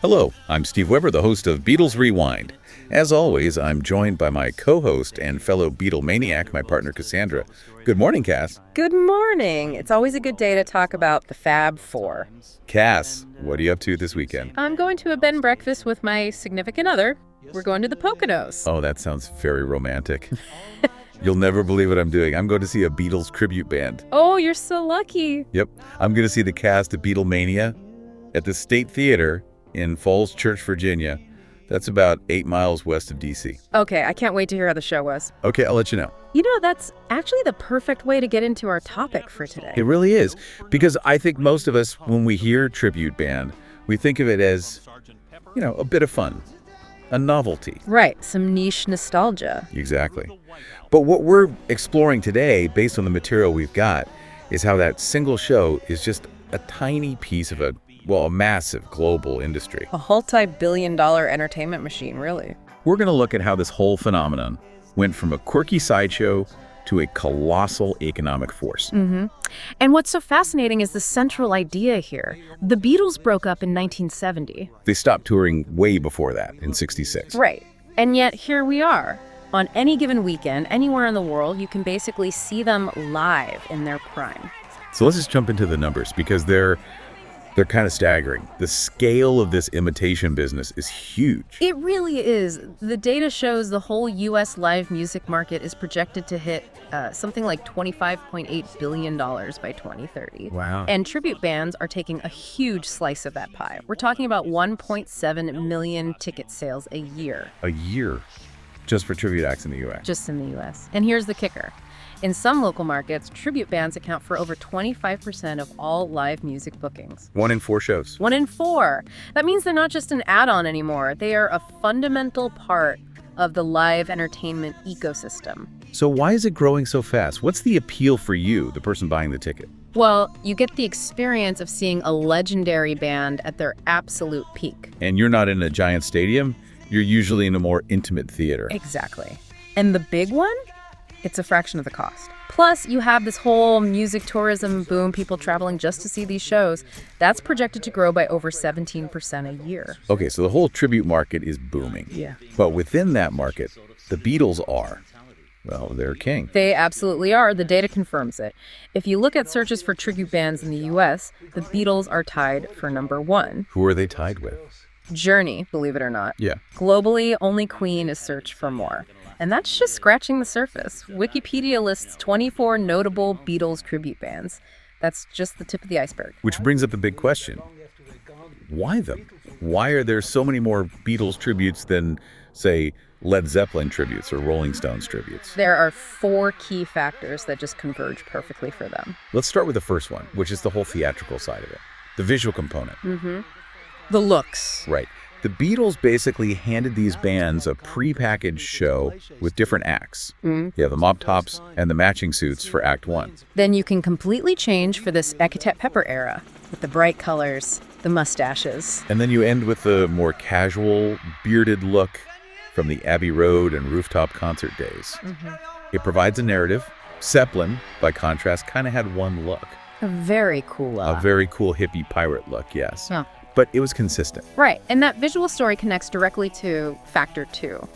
Hello, I'm Steve Weber, the host of Beatles Rewind. As always, I'm joined by my co-host and fellow Beatle maniac, my partner Cassandra. Good morning, Cass. Good morning. It's always a good day to talk about the Fab Four. Cass, what are you up to this weekend? I'm going to a bed and breakfast with my significant other. We're going to the Poconos. Oh, that sounds very romantic. You'll never believe what I'm doing. I'm going to see a Beatles tribute band. Oh, you're so lucky. Yep. I'm going to see the cast of Beatlemania at the State Theater in Falls Church, Virginia. That's about 8 miles west of D.C. Okay, I can't wait to hear how the show was. Okay, I'll let you know. You know, that's actually the perfect way to get into our topic for today. It really is, because I think most of us, when we hear tribute band, we think of it as, a bit of fun, a novelty. Right, some niche nostalgia. Exactly. But what we're exploring today, based on the material we've got, is how that single show is just a tiny piece of a massive global industry. A multi-billion-dollar entertainment machine, really. We're going to look at how this whole phenomenon went from a quirky sideshow to a colossal economic force. And what's so fascinating is the central idea here. The Beatles broke up in 1970. They stopped touring way before that, in '66. Right. And yet here we are. On any given weekend, anywhere in the world, you can basically see them live in their prime. So let's just jump into the numbers, because they're kind of staggering. The scale of this imitation business is huge. It really is. The data shows the whole U.S. live music market is projected to hit something like $25.8 billion by 2030. Wow. And tribute bands are taking a huge slice of that pie. We're talking about 1.7 million ticket sales a year. A year, just for tribute acts in the U.S. Just in the U.S. And here's the kicker. In some local markets, tribute bands account for over 25% of all live music bookings. 1 in 4 shows. 1 in 4. That means they're not just an add-on anymore. They are a fundamental part of the live entertainment ecosystem. So why is it growing so fast? What's the appeal for you, the person buying the ticket? Well, you get the experience of seeing a legendary band at their absolute peak. And you're not in a giant stadium. You're usually in a more intimate theater. Exactly. And the big one? It's a fraction of the cost. Plus, you have this whole music tourism boom, people traveling just to see these shows. That's projected to grow by over 17% a year. Okay, so the whole tribute market is booming. Yeah. But within that market, the Beatles are, they're king. They absolutely are. The data confirms it. If you look at searches for tribute bands in the U.S., the Beatles are tied for number 1. Who are they tied with? Journey, believe it or not. Yeah. Globally, only Queen is searched for more. And that's just scratching the surface. Wikipedia lists 24 notable Beatles tribute bands. That's just the tip of the iceberg. Which brings up the big question. Why them? Why are there so many more Beatles tributes than, say, Led Zeppelin tributes or Rolling Stones tributes? There are 4 key factors that just converge perfectly for them. Let's start with the first one, which is the whole theatrical side of it. The visual component. The looks. Right. The Beatles basically handed these bands a pre-packaged show with different acts. You have the mop-tops and the matching suits for Act 1. Then you can completely change for this Ecotep Pepper era with the bright colors, the mustaches. And then you end with the more casual, bearded look from the Abbey Road and rooftop concert days. It provides a narrative. Zeppelin, by contrast, kind of had one look. A very cool look. A very cool hippie pirate look, yes. Yeah. But it was consistent. Right, and that visual story connects directly to Factor 2,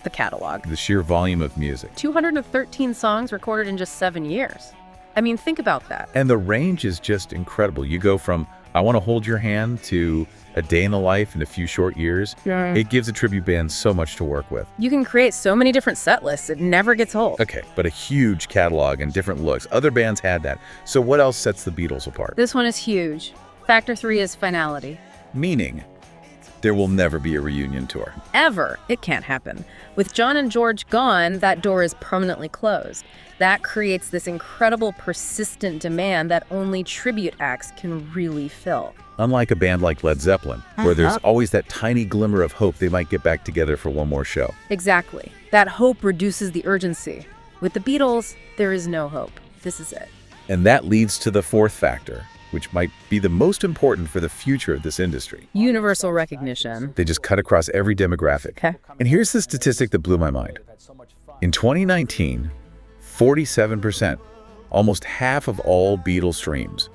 the catalog. The sheer volume of music. 213 songs recorded in just 7 years. I mean, think about that. And the range is just incredible. You go from I Want to Hold Your Hand to A Day in the Life in a few short years. Yeah. It gives a tribute band so much to work with. You can create so many different set lists. It never gets old. Okay, but a huge catalog and different looks. Other bands had that. So what else sets the Beatles apart? This one is huge. Factor 3 is finality. Meaning, there will never be a reunion tour. Ever. It can't happen. With John and George gone, that door is permanently closed. That creates this incredible persistent demand that only tribute acts can really fill. Unlike a band like Led Zeppelin, where there's always that tiny glimmer of hope they might get back together for one more show. Exactly. That hope reduces the urgency. With the Beatles, there is no hope. This is it. And that leads to the fourth factor, which might be the most important for the future of this industry. Universal recognition. They just cut across every demographic. Okay. And here's the statistic that blew my mind. In 2019, 47%, almost half of all Beatles streams,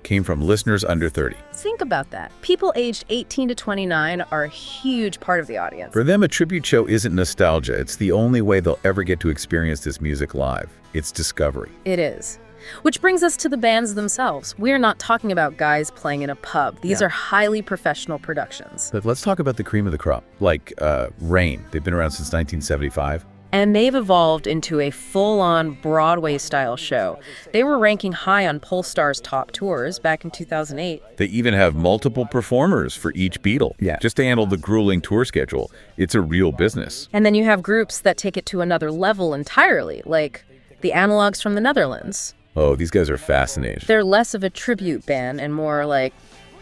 came from listeners under 30. Think about that. People aged 18 to 29 are a huge part of the audience. For them, a tribute show isn't nostalgia. It's the only way they'll ever get to experience this music live. It's discovery. It is. Which brings us to the bands themselves. We're not talking about guys playing in a pub. These are highly professional productions. But let's talk about the cream of the crop, like Rain. They've been around since 1975. And they've evolved into a full-on Broadway-style show. They were ranking high on Polestar's top tours back in 2008. They even have multiple performers for each Beatle. Just to handle the grueling tour schedule. It's a real business. And then you have groups that take it to another level entirely, like the Analogs from the Netherlands. Oh, these guys are fascinating. They're less of a tribute band and more like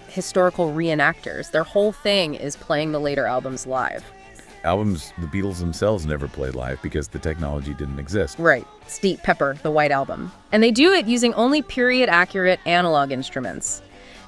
historical reenactors. Their whole thing is playing the later albums live. Albums the Beatles themselves never played live because the technology didn't exist. Right. Steep Pepper, the White Album. And they do it using only period-accurate analog instruments.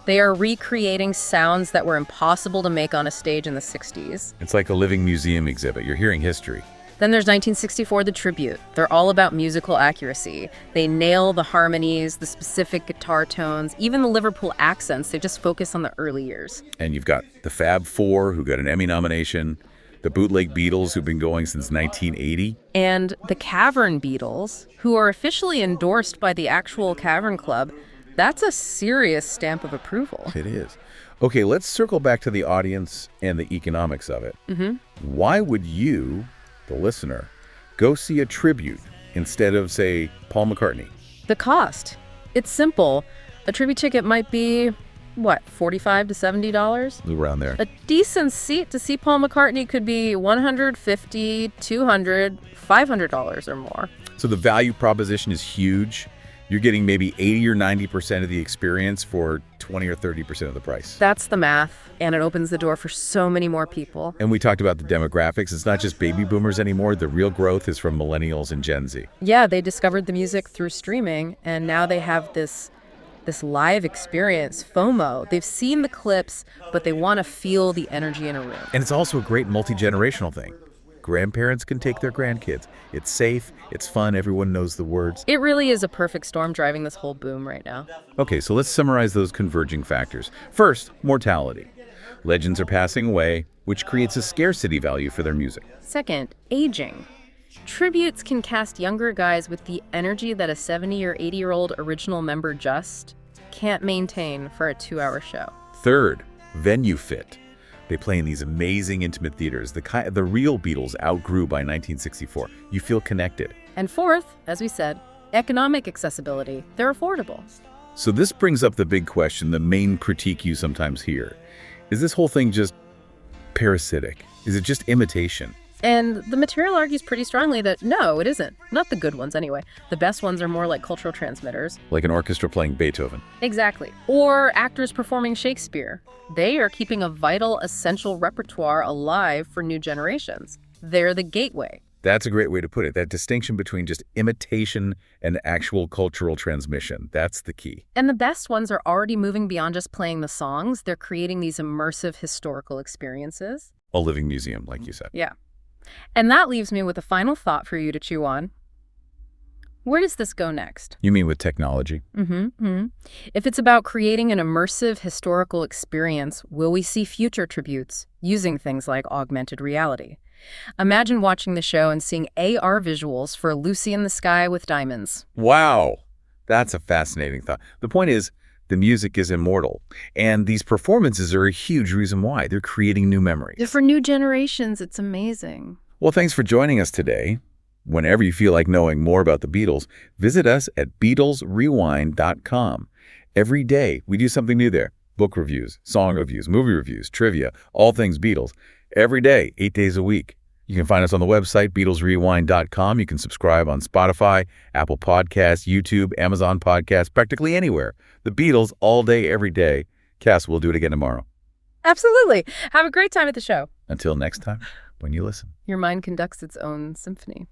They are recreating sounds that were impossible to make on a stage in the 60s. It's like a living museum exhibit. You're hearing history. Then there's 1964, The Tribute. They're all about musical accuracy. They nail the harmonies, the specific guitar tones, even the Liverpool accents. They just focus on the early years. And you've got the Fab Four, who got an Emmy nomination, the Bootleg Beatles, who've been going since 1980. And the Cavern Beatles, who are officially endorsed by the actual Cavern Club. That's a serious stamp of approval. It is. Okay, let's circle back to the audience and the economics of it. Why would you, the listener, go see a tribute instead of, say, Paul McCartney? The cost. It's simple. A tribute ticket might be, what, $45 to $70? Around there. A decent seat to see Paul McCartney could be $150, $200, $500 or more. So the value proposition is huge. You're getting maybe 80 or 90% of the experience for 20 or 30% of the price. That's the math, and it opens the door for so many more people. And we talked about the demographics. It's not just baby boomers anymore. The real growth is from millennials and Gen Z. Yeah, they discovered the music through streaming, and now they have this live experience, FOMO. They've seen the clips, but they want to feel the energy in a room. And it's also a great multi-generational thing. Grandparents can take their grandkids. It's safe, it's fun, everyone knows the words. It really is a perfect storm driving this whole boom right now. Okay, so let's summarize those converging factors. First, mortality. Legends are passing away, which creates a scarcity value for their music. Second, aging. Tributes can cast younger guys with the energy that a 70 or 80-year-old original member just can't maintain for a 2-hour show. Third, venue fit. They play in these amazing intimate theaters. The real Beatles outgrew by 1964. You feel connected. And fourth, as we said, economic accessibility. They're affordable. So this brings up the big question, the main critique you sometimes hear. Is this whole thing just parasitic? Is it just imitation? And the material argues pretty strongly that no, it isn't. Not the good ones anyway. The best ones are more like cultural transmitters. Like an orchestra playing Beethoven. Exactly. Or actors performing Shakespeare. They are keeping a vital, essential repertoire alive for new generations. They're the gateway. That's a great way to put it. That distinction between just imitation and actual cultural transmission. That's the key. And the best ones are already moving beyond just playing the songs. They're creating these immersive historical experiences. A living museum, like you said. Yeah. And that leaves me with a final thought for you to chew on. Where does this go next? You mean with technology? If it's about creating an immersive historical experience, will we see future tributes using things like augmented reality? Imagine watching the show and seeing AR visuals for Lucy in the Sky with Diamonds. Wow. That's a fascinating thought. The point is, the music is immortal, and these performances are a huge reason why. They're creating new memories. For new generations, it's amazing. Well, thanks for joining us today. Whenever you feel like knowing more about the Beatles, visit us at BeatlesRewind.com. Every day, we do something new there. Book reviews, song reviews, movie reviews, trivia, all things Beatles. Every day, 8 days a week. You can find us on the website, BeatlesRewind.com. You can subscribe on Spotify, Apple Podcasts, YouTube, Amazon Podcasts, practically anywhere. The Beatles, all day, every day. Cass, we'll do it again tomorrow. Absolutely. Have a great time at the show. Until next time, when you listen. Your mind conducts its own symphony.